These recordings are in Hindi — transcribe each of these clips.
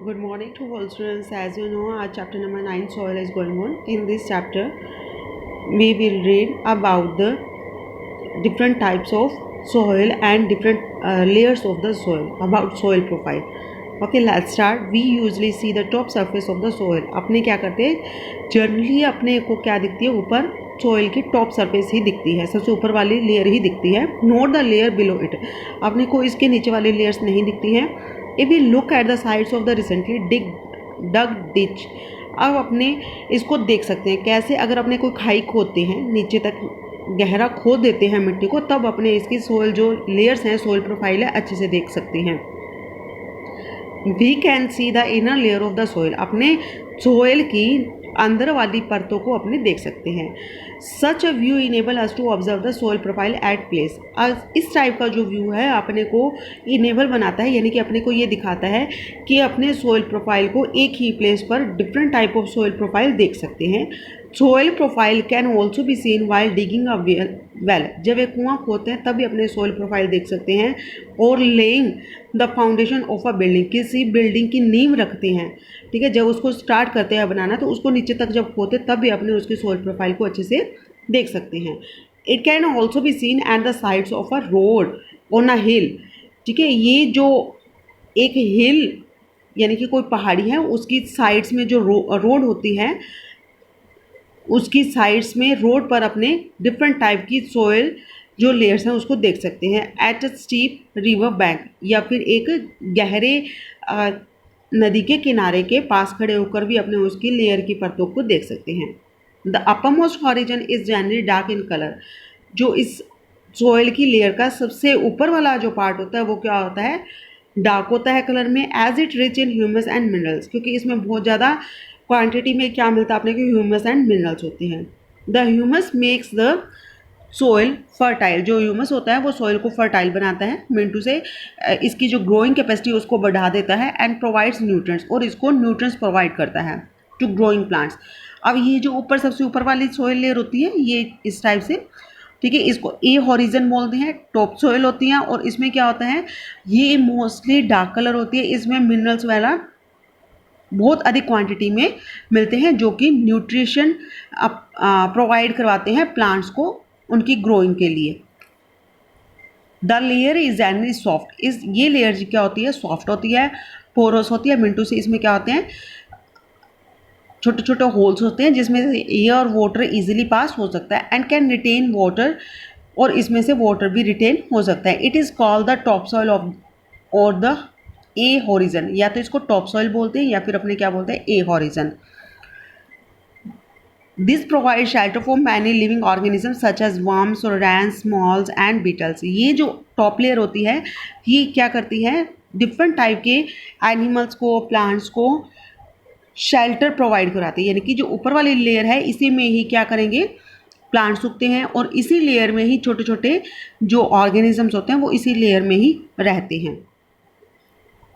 Good morning to all students. As you know, our chapter number 9 soil is going on. In this chapter, we will read about the different types of soil and different layers of the soil, about soil profile. Okay, let's start. We usually see the top surface of the soil. अपने क्या करते हैं, जनरली अपने को क्या दिखती है, ऊपर सोइल की टॉप सरफेस ही दिखती है, सबसे ऊपर वाली लेयर ही दिखती है, not the layer below it. अपने को इसके नीचे वाली लेयर्स नहीं दिखती हैं. If we look at the sides of the recently dug ditch, अब अपने इसको देख सकते हैं कैसे, अगर अपने कोई खाई खोदते हैं, नीचे तक गहरा खोद देते हैं मिट्टी को, तब अपने इसकी सोइल जो लेयर्स हैं, सोइल प्रोफाइल है, अच्छे से देख सकते हैं. We can see the inner layer of the soil, अपने सोइल की अंदर वाली परतों को अपने देख सकते हैं. Such a view enable us to observe the soil profile at place. इस टाइप का जो व्यू है अपने को इनेबल बनाता है, यानी कि अपने को ये दिखाता है कि अपने सोइल प्रोफाइल को एक ही प्लेस पर different type of soil profile देख सकते हैं. Soil profile can also be scene while digging a well, जब एक कुआं खोदते हैं तब भी अपने सोइल प्रोफाइल देख सकते हैं. और laying the foundation of a building, किसी बिल्डिंग की नींव रखते हैं, ठीक है, जब उसको स्टार्ट करते हैं बनाना तो उसको नीचे तक जब खोदते तब भी अपने उसकी सोइल प्रोफाइल को अच्छे से देख सकते हैं. It can also be seen at the sides of a road on a hill. ठीक है, ये जो एक हिल यानी कि कोई पहाड़ी है, उसकी साइड्स में जो रोड होती है, उसकी साइड्स में रोड पर अपने डिफरेंट टाइप की सोइल जो लेयर्स हैं उसको देख सकते हैं. At a steep river bank, या फिर एक गहरे नदी के किनारे के पास खड़े होकर भी अपने उसकी लेयर की परतों को देख सकते हैं. The upper most horizon is generally dark in colour, जो इस सोइल की लेयर का सबसे ऊपर वाला जो पार्ट होता है वो क्या होता है, डार्क होता है कलर में. As it rich in humus and minerals, क्योंकि इसमें बहुत ज़्यादा क्वांटिटी में क्या मिलता है अपने को, ह्यूमस एंड मिनरल्स होते हैं. The humus makes the soil fertile, जो ह्यूमस होता है वो सोइल को फर्टाइल बनाता है, मिंटू से इसकी जो ग्रोइंग कैपेसिटी उसको बढ़ा देता है. एंड प्रोवाइड्स न्यूट्रिएंट्स, और इसको न्यूट्रिएंट्स प्रोवाइड करता है टू ग्रोइंग प्लांट्स. अब ये जो ऊपर सबसे ऊपर वाली सोइल लेयर होती है ये इस टाइप से, ठीक है, इसको ए हॉरिजन बोलते हैं. टॉप सोइल होती हैं और इसमें क्या होता है, ये मोस्टली डार्क कलर होती है, इसमें मिनरल्स वाला बहुत अधिक क्वांटिटी में मिलते हैं जो कि न्यूट्रिशन प्रोवाइड करवाते हैं प्लांट्स को उनकी ग्रोइंग के लिए. The layer is generally soft, इस ये लेयर क्या होती है, सॉफ्ट होती है, पोरस होती है. मिंटू से इसमें क्या होते हैं, छोटे छोटे होल्स होते हैं जिसमें से एयर और वाटर इजीली पास हो सकता है. एंड कैन रिटेन वाटर, और इसमें से वाटर भी रिटेन हो सकता है. It is called the top soil of और द ए हॉरिजन, या तो इसको टॉप सॉइल बोलते हैं या फिर अपने क्या बोलते हैं, A horizon. This provide shelter for many living organism such as worms और रैंस, मॉल्स एंड बीटल्स. ये जो टॉप लेयर होती है ये क्या करती है, डिफरेंट टाइप के एनिमल्स को, प्लांट्स को शेल्टर प्रोवाइड कराती है. यानी कि जो ऊपर वाली लेयर है इसी में ही क्या करेंगे, प्लांट्स उगते हैं और इसी लेयर में ही छोटे छोटे जो ऑर्गेनिजम्स होते हैं वो इसी लेयर में ही रहते हैं.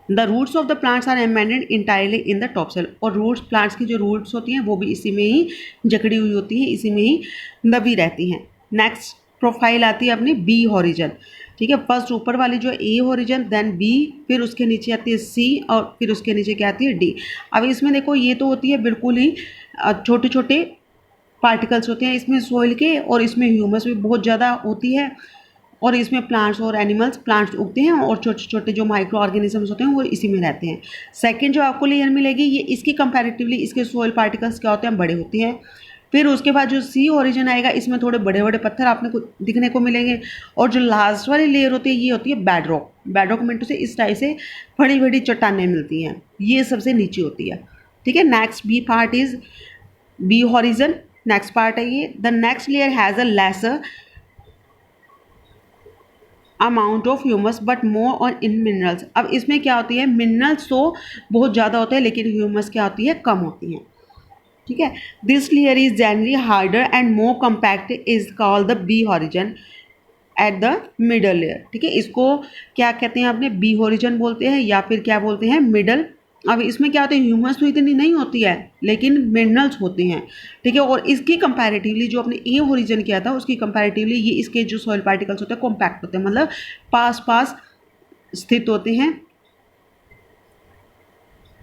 The roots of the plants are embedded entirely in the top soil, और रूट्स, प्लांट्स की जो रूट्स होती हैं वो भी इसी में ही जकड़ी हुई होती हैं, इसी में ही दबी रहती हैं. नेक्स्ट प्रोफाइल आती है अपनी बी हॉरिजन. ठीक है, फर्स्ट ऊपर वाली जो ए हॉरिजन, देन बी, फिर उसके नीचे आती है सी, और फिर उसके नीचे क्या आती है, डी. अब इसमें देखो ये तो होती है बिल्कुल ही छोटे छोटे पार्टिकल्स होते हैं इसमें सोइल के, और इसमें ह्यूमस भी बहुत ज़्यादा होती है, और इसमें प्लांट्स और एनिमल्स, प्लांट्स उगते हैं और छोटे छोटे जो माइक्रो ऑर्गेनिजम्स होते हैं वो इसी में रहते हैं. सेकंड जो आपको लेयर मिलेगी ये इसकी कंपैरेटिवली इसके सोइल पार्टिकल्स क्या होते हैं, बड़े होते हैं. फिर उसके बाद जो सी ओरिजिन आएगा इसमें थोड़े बड़े बड़े पत्थर आपने को दिखने को मिलेंगे. और जो लास्ट वाली लेयर होती है ये होती है बेडरॉक. बेडरॉक मिंटू से इस टाइप से बड़ी बड़ी चट्टानें मिलती हैं, ये सबसे नीचे होती है. ठीक है, next B part is B horizon. Next part है ये. The next layer has a lesser amount of humus but more on in minerals. अब इसमें क्या होती है, मिनरल्स तो बहुत ज़्यादा होते हैं लेकिन ह्यूमस क्या होती है, कम होती हैं. ठीक है, this layer is generally harder and more compact, is called the B horizon at the middle layer. ठीक है, इसको क्या कहते हैं, अपने बी हॉरिजन बोलते हैं या फिर क्या बोलते हैं, मिडल. अब इसमें क्या होता है, ह्यूमस तो इतनी नहीं होती है लेकिन मिनरल्स होते हैं. ठीक है, और इसकी कंपैरेटिवली जो अपने ए हॉरिजन किया था उसकी कंपैरेटिवली ये इसके जो सॉइल पार्टिकल्स होते हैं कॉम्पैक्ट होते हैं, मतलब पास पास स्थित होते हैं.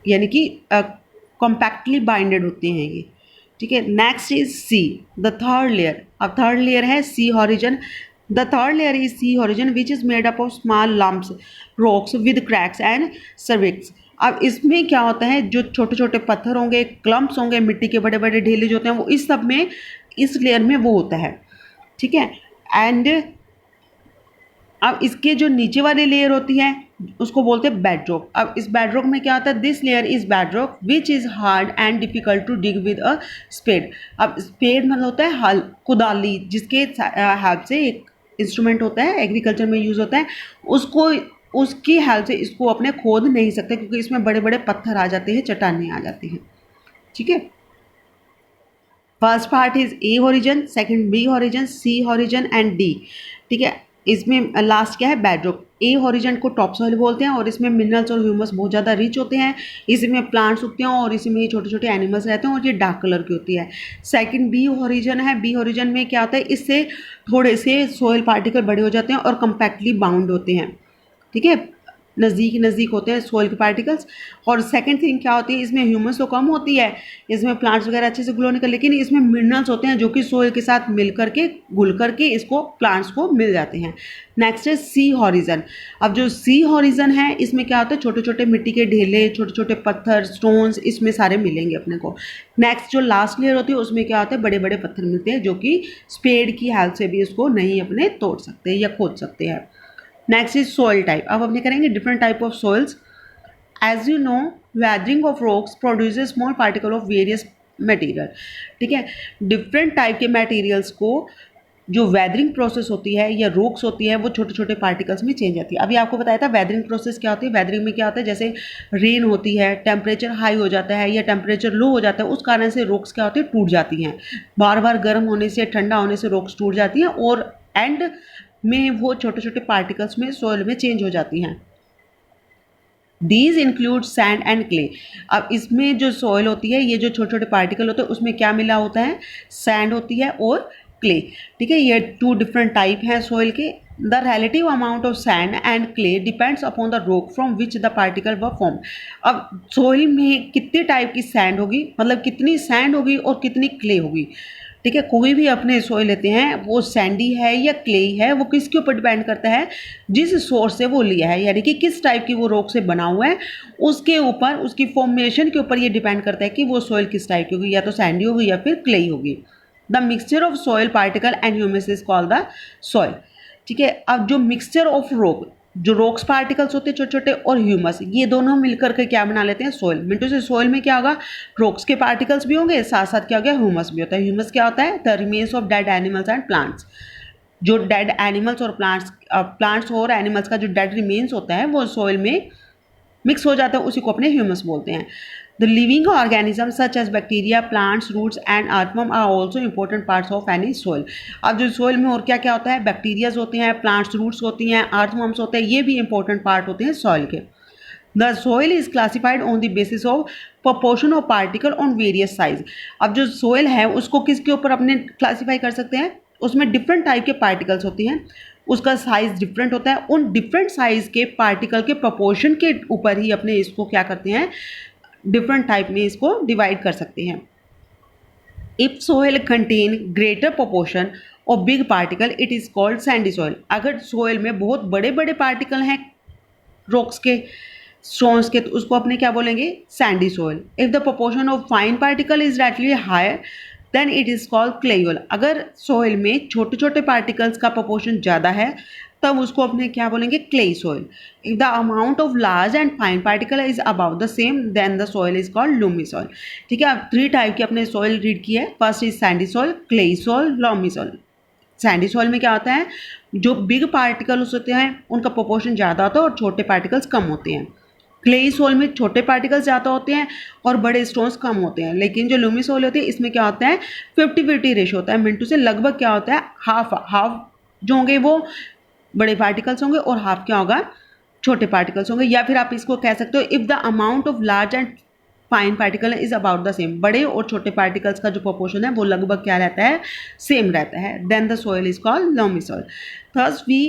यानी कि कॉम्पैक्टली बाइंडेड होते हैं ये, ठीक है। Next is C, the third layer. अब थर्ड लेयर है C horizon. The third layer is C horizon which is made up of small lumps rocks with cracks and crevices. अब इसमें क्या होता है, जो छोटे छोटे पत्थर होंगे, क्लम्प्स होंगे, मिट्टी के बड़े बड़े ढेले जो होते हैं, वो इस सब में, इस लेयर में वो होता है, ठीक है। एंड अब इसके जो नीचे वाली लेयर होती है उसको बोलते हैं बेडरॉक। अब इस बेडरॉक में क्या होता है, this layer is bedrock which is hard and difficult to dig with a spade. अब स्पेड मतलब होता है हल, कुदाली, जिसके हेल्प से, एक इंस्ट्रूमेंट होता है एग्रीकल्चर में यूज़ होता है, उसको, उसकी हेल्प से इसको अपने खोद नहीं सकते क्योंकि इसमें बड़े बड़े पत्थर आ जाते हैं, चट्टानें आ जाती हैं, ठीक है। First part is A horizon, second B horizon, C horizon and D, ठीक है। इसमें लास्ट क्या है, बेडरॉक। ए हॉरिजन को टॉप सॉइल बोलते हैं और इसमें मिनरल्स और ह्यूमस बहुत ज़्यादा रिच होते हैं, इसमें प्लांट्स उगते हैं और इसमें छोटे छोटे एनिमल्स रहते हैं और ये डार्क कलर की होती है। सेकंड बी हॉरिजन है, बी हॉरिजन में क्या होता है, इससे थोड़े से सॉइल पार्टिकल बड़े हो जाते हैं और कंपैक्टली बाउंड होते हैं, ठीक है, नज़दीक नज़दीक होते हैं सॉइल के पार्टिकल्स। और सेकंड थिंग क्या होती है, इसमें ह्यूमस तो कम होती है, इसमें प्लांट्स वगैरह अच्छे से ग्लो नहीं कर, लेकिन इसमें मिनरल्स होते हैं जो कि सॉइल के साथ मिल करके, घुल करके इसको, प्लांट्स को मिल जाते हैं। नेक्स्ट है सी हॉरिजन। अब जो सी हॉरिजन है इसमें क्या होता है, छोटे छोटे मिट्टी के ढेले, छोटे छोटे पत्थर, स्टोन्स, इसमें सारे मिलेंगे अपने को। नेक्स्ट जो लास्ट लेयर होती है उसमें क्या होता है, बड़े बड़े पत्थर मिलते हैं जो कि स्पेड की हेल्प से भी इसको नहीं अपने तोड़ सकते या खोद सकते हैं। Next is soil type. अब अपने करेंगे different type of soils. As you know, weathering of rocks produces small particle of various material, ठीक है। डिफरेंट टाइप के मटेरियल्स को जो वेदरिंग प्रोसेस होती है या रॉक्स होती है वो छोटे छोटे पार्टिकल्स में चेंज आती है। अभी आपको बताया था वेदरिंग प्रोसेस क्या होती है। वेदरिंग में क्या होता है, जैसे रेन होती है, टेम्परेचर हाई हो जाता है या टेम्परेचर लो हो जाता है, उस कारण से रॉक्स क्या होती है, टूट जाती हैं। बार बार गर्म होने से, ठंडा होने से रॉक्स टूट जाती हैं और एंड में वो छोटे छोटे पार्टिकल्स में सॉइल में चेंज हो जाती हैं। These include sand and clay. अब इसमें जो सॉइल होती है, ये जो छोटे छोटे पार्टिकल होते हैं उसमें क्या मिला होता है, सैंड होती है और क्ले, ठीक है। ये टू डिफरेंट टाइप हैं सॉइल के। The relative amount of sand and clay depends upon the rock from which the particle were form. अब सॉइल में कितने टाइप की सैंड होगी, मतलब कितनी सैंड होगी और कितनी क्ले होगी, ठीक है। कोई भी अपने सॉइल लेते हैं, वो सैंडी है या क्लेई है, वो किसके ऊपर डिपेंड करता है, जिस सोर्स से वो लिया है, यानी कि किस टाइप की वो रॉक से बना हुआ है, उसके ऊपर, उसकी फॉर्मेशन के ऊपर ये डिपेंड करता है कि वो सॉइल किस टाइप की होगी, या तो सैंडी होगी या फिर क्लेई होगी। The mixture of soil particle and humus is called the soil, ठीक है। अब जो मिक्सचर ऑफ रॉक, जो रॉक्स पार्टिकल्स होते हैं छोटे छोटे, और ह्यूमस, ये दोनों मिलकर के क्या बना लेते हैं, सॉइल। मिनटों से सॉइल में क्या होगा, रॉक्स के पार्टिकल्स भी होंगे, साथ साथ क्या हो गया, ह्यूमस भी होता है। ह्यूमस क्या होता है, the remains of dead animals and plants. जो डेड एनिमल्स और प्लांट्स और एनिमल्स का जो डेड रिमेन्स होता है वो सॉइल में मिक्स हो जाता है, उसी को अपने ह्यूमस बोलते हैं। The living organism such as bacteria, plants, roots and earthworm are also important parts of any soil. अब जो सॉइल में और क्या क्या होता है, बैक्टीरियाज होते हैं, प्लांट्स, रूट्स होती हैं, अर्थवर्म्स होते हैं, ये भी इंपॉर्टेंट पार्ट होते हैं सॉइल के। The soil is classified on the basis of proportion of particle on various size. अब जो सॉइल है उसको किसके ऊपर अपने क्लासीफाई कर सकते हैं, उसमें डिफरेंट टाइप के पार्टिकल्स होती हैं, उसका साइज डिफरेंट होता है, उन डिफरेंट साइज के पार्टिकल के प्रपोर्शन के ऊपर ही अपने इसको क्या करते हैं, डिफरेंट टाइप में इसको डिवाइड कर सकते हैं। If soil contain greater proportion of big particle it is called Sandy soil. अगर सोइल में बहुत बड़े बड़े पार्टिकल हैं रॉक्स के, स्टोन्स के, तो उसको अपने क्या बोलेंगे, sandy soil. If the proportion of fine particle is relatively higher then it is called clay soil. अगर सॉइल में छोटे छोटे पार्टिकल्स का प्रोपोर्शन ज़्यादा है तब उसको अपने क्या बोलेंगे, clay soil. If the amount of large and fine particle is about the same then the soil is called loamy soil, ठीक है। अब 3 टाइप की अपने सॉइल रीड की है। First is Sandy soil, clay soil, loamy soil. Sandy soil में क्या होता है, जो बिग पार्टिकल्स होते हैं उनका प्रोपोर्शन ज़्यादा होता है और छोटे पार्टिकल्स कम होते हैं। क्ले सॉइल में छोटे पार्टिकल्स ज़्यादा होते हैं और बड़े स्टोन्स कम होते हैं। लेकिन जो लूमी सॉइल होती है इसमें क्या होता है, 50-50 रेशो होता है। मिनटू से लगभग क्या होता है, हाफ जो होंगे वो बड़े पार्टिकल्स होंगे और हाफ क्या होगा, छोटे पार्टिकल्स होंगे। या फिर आप इसको कह सकते हो, if the amount of large and fine particle is about the same. बड़े और छोटे पार्टिकल्स का जो प्रोपोर्शन है वो लगभग क्या रहता है, सेम रहता है, then the soil is called loamy soil. Thus we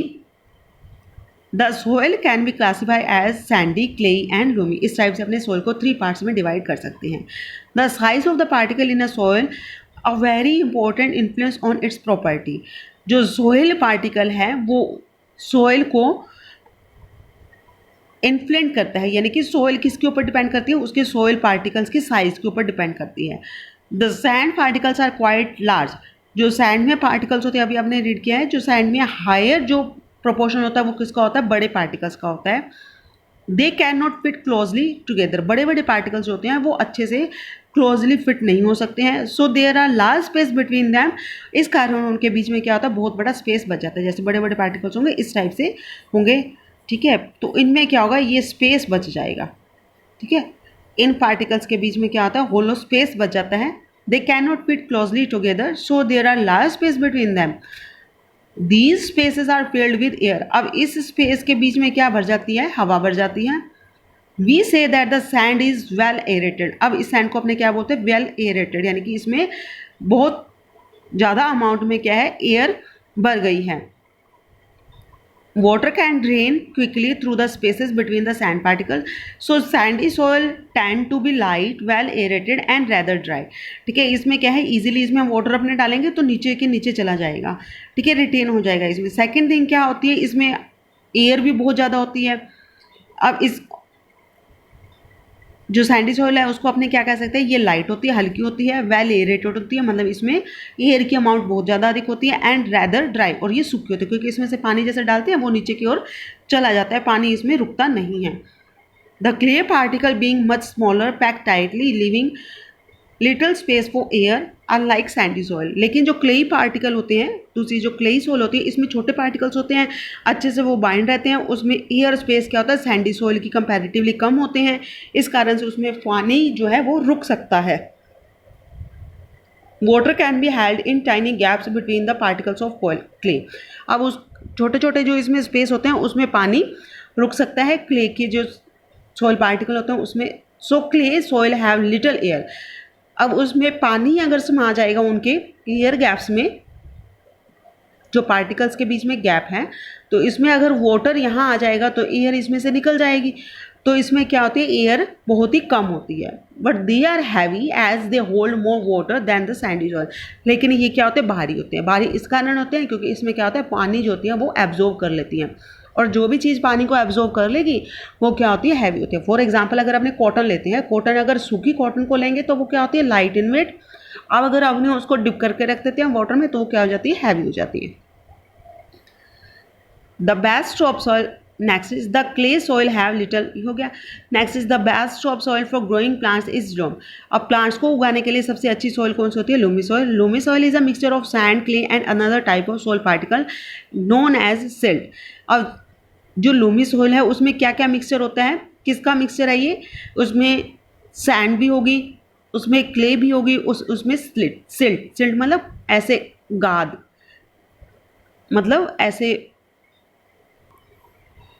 the soil can be classify as sandy, clayey and loamy. इस टाइप से अपने सोयल को 3 पार्ट्स में डिवाइड कर सकते हैं। The size of the particle in a soil a very important influence on it's property. जो सोयल पार्टिकल है वो सोयल को इन्फ्लुएंट करता है, यानी कि सोयल किसके ऊपर डिपेंड करती है, उसके सोयल पार्टिकल्स की साइज के ऊपर डिपेंड करती है। The sand particles are quite large. जो सैंड में पार्टिकल्स होते हैं, अभी आपने रीड किया है, जो सैंड में हायर जो प्रोपोर्शन होता है वो किसका होता है, बड़े पार्टिकल्स का होता है। They can not fit closely together. बड़े बड़े पार्टिकल्स होते हैं वो अच्छे से क्लोजली फिट नहीं हो सकते हैं। So there are large space between them. इस कारण उनके बीच में क्या होता है, बहुत बड़ा स्पेस बच जाता है। जैसे बड़े बड़े पार्टिकल्स होंगे इस टाइप से होंगे, ठीक है, तो इनमें क्या होगा, ये स्पेस बच जाएगा, ठीक है। इन पार्टिकल्स के बीच में क्या होता है, होलो स्पेस बच जाता है। They can not fit closely together, so there are large space between them. These spaces are filled with air. अब इस स्पेस के बीच में क्या भर जाती है, हवा भर जाती है। We say that the sand is well aerated. अब इस सैंड को अपने क्या बोलते हैं, वेल एरेटेड, यानी कि इसमें बहुत ज़्यादा अमाउंट में क्या है, एयर भर गई है। Water can drain quickly through the spaces between the sand particles. So sandy soil tend to be light, well aerated and rather dry. ठीक है, इसमें क्या है, इजीली इसमें वाटर अपने डालेंगे तो नीचे के नीचे चला जाएगा, ठीक है, रिटेन हो जाएगा इसमें। सेकेंड थिंग क्या होती है, इसमें एयर भी बहुत ज़्यादा होती है। अब इस जो सैंडी सॉइल है उसको अपने क्या कह सकते हैं, ये लाइट होती है, हल्की होती है, वेल एरेटेड होती है, मतलब इसमें एयर की अमाउंट बहुत ज़्यादा अधिक होती है, एंड रैदर ड्राई, और ये सूखी होती है क्योंकि इसमें से पानी जैसे डालते हैं वो नीचे की ओर चला जाता है, पानी इसमें रुकता नहीं है। The clay particle being much smaller pack tightly living little space for air unlike Sandy soil. लेकिन जो क्लेई पार्टिकल होते हैं, दूसरी जो क्लेई सॉइल होती है, इसमें छोटे पार्टिकल्स होते हैं, अच्छे से वो बाइंड रहते हैं, उसमें एयर स्पेस क्या होता है, सैंडी सॉइल की कंपैरेटिवली कम होते हैं, इस कारण से उसमें पानी जो है वो रुक सकता है। Water can be held in tiny gaps between the particles of clay. अब उस छोटे छोटे जो इसमें स्पेस होते हैं उसमें पानी रुक सकता है, क्ले के जो सॉइल पार्टिकल होते हैं उसमें। So clay soil have little air. अब उसमें पानी अगर समा जाएगा उनके एयर गैप्स में, जो पार्टिकल्स के बीच में गैप है, तो इसमें अगर वाटर यहाँ आ जाएगा तो एयर इसमें से निकल जाएगी, तो इसमें क्या होती है, एयर बहुत ही कम होती है। But they are heavy as they hold more water than the sandy soil. लेकिन ये क्या होते हैं, भारी होते हैं। भारी इस कारण होते हैं क्योंकि इसमें क्या होता है, पानी जो होती है वो एब्जॉर्ब कर लेती हैं, और जो भी चीज़ पानी को एब्जॉर्ब कर लेगी वो क्या होती है, हैवी होती है। फॉर एग्जांपल अगर आपने कॉटन लेते हैं, कॉटन अगर सूखी कॉटन को लेंगे तो वो क्या होती है, लाइट इन वेट। अब अगर आपने उसको डिप करके रख देते हैं वाटर में तो वो क्या हो जाती है, हैवी हो जाती है। The best top soil, next is the clay soil have little, हो गया। Next is the best top soil for growing plants is loom. अब प्लांट्स को उगाने के लिए सबसे अच्छी सॉइल कौन सी होती है, loamy soil. Loamy soil is a mixture of sand, clay and another type of soil particle known as silt. अब जो लूमी सॉइल है उसमें क्या क्या मिक्सचर होता है, किसका मिक्सचर है ये, उसमें सैंड भी होगी, उसमें क्ले भी होगी, उसमें सिल्ट मतलब ऐसे गाद, मतलब ऐसे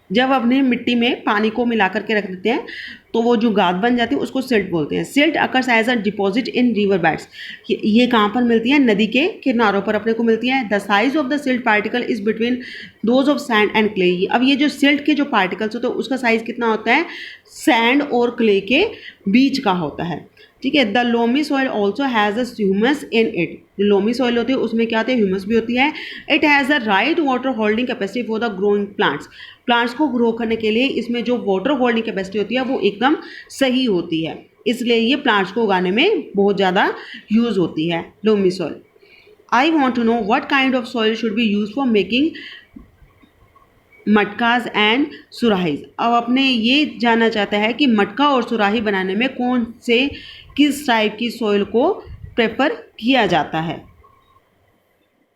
जब अपने मिट्टी में पानी को मिला करके रख देते हैं तो वो जो गाद बन जाती है उसको सिल्ट बोलते हैं। Silt occurs as a deposit in river beds. ये कहाँ पर मिलती है, नदी के किनारों पर अपने को मिलती है। The size of the silt particle is between those of sand and clay. अब ये जो सिल्ट के जो पार्टिकल्स होते हैं उसका साइज कितना होता है, सैंड और क्ले के बीच का होता है, ठीक है। The loamy soil also has a humus in it. जो लोमी सॉइल होती है उसमें क्या होती है, ह्यूमस भी होती है। It has a right water holding capacity for the growing plants. Plants को ग्रो करने के लिए इसमें जो वाटर होल्डिंग कैपेसिटी होती है वो एकदम सही होती है, इसलिए ये प्लांट्स को उगाने में बहुत ज़्यादा यूज़ होती है loamy soil. I want to know what kind of soil should be use for making मटकाज एंड सुराहीज। अब अपने ये जानना चाहता है कि मटका और सुराही बनाने में कौन से किस टाइप की सॉइल को प्रेफर किया जाता है।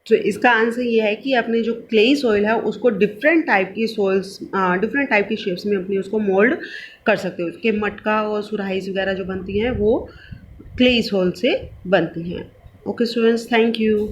तो इसका आंसर ये है कि अपने जो क्लेई सॉइल है उसको डिफरेंट टाइप की सॉइल्स, डिफरेंट टाइप की शेप्स में अपनी उसको मोल्ड कर सकते हो। उसके मटका और सुराहीज वगैरह जो बनती हैं वो क्लेई सॉइल से बनती हैं। Okay students, thank you.